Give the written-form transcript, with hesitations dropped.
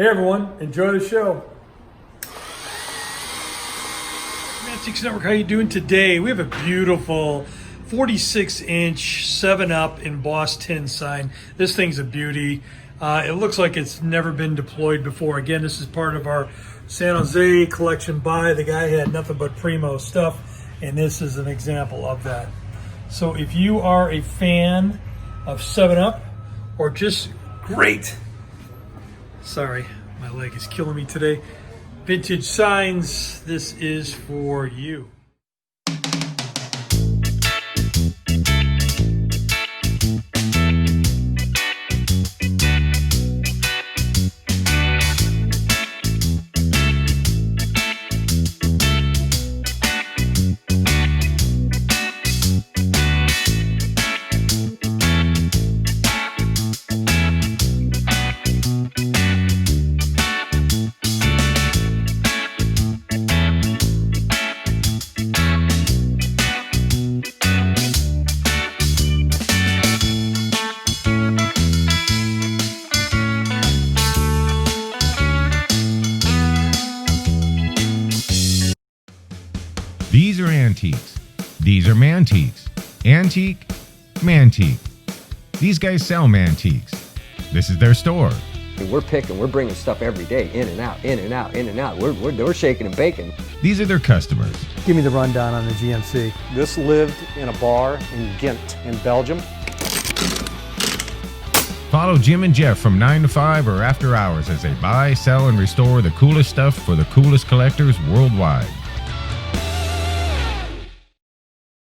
Hey everyone, enjoy the show. Mantiques Network, how you doing today? We have a beautiful 46-inch 7UP embossed tin sign. This thing's a beauty. It looks like it's never been deployed before. Again, this is part of our San Jose collection buy. The guy had nothing but primo stuff, and this is an example of that. So if you are a fan of 7UP or just great, sorry, my leg is killing me today, vintage signs, this is for you. These are antiques. These are mantiques. Antique, mantique. These guys sell mantiques. This is their store. We're bringing stuff every day, in and out, in and out, in and out. We're shaking and baking. These are their customers. Give me the rundown on the GMC. This lived in a bar in Ghent in Belgium. Follow Jim and Jeff from 9 to 5 or after hours as they buy, sell, and restore the coolest stuff for the coolest collectors worldwide.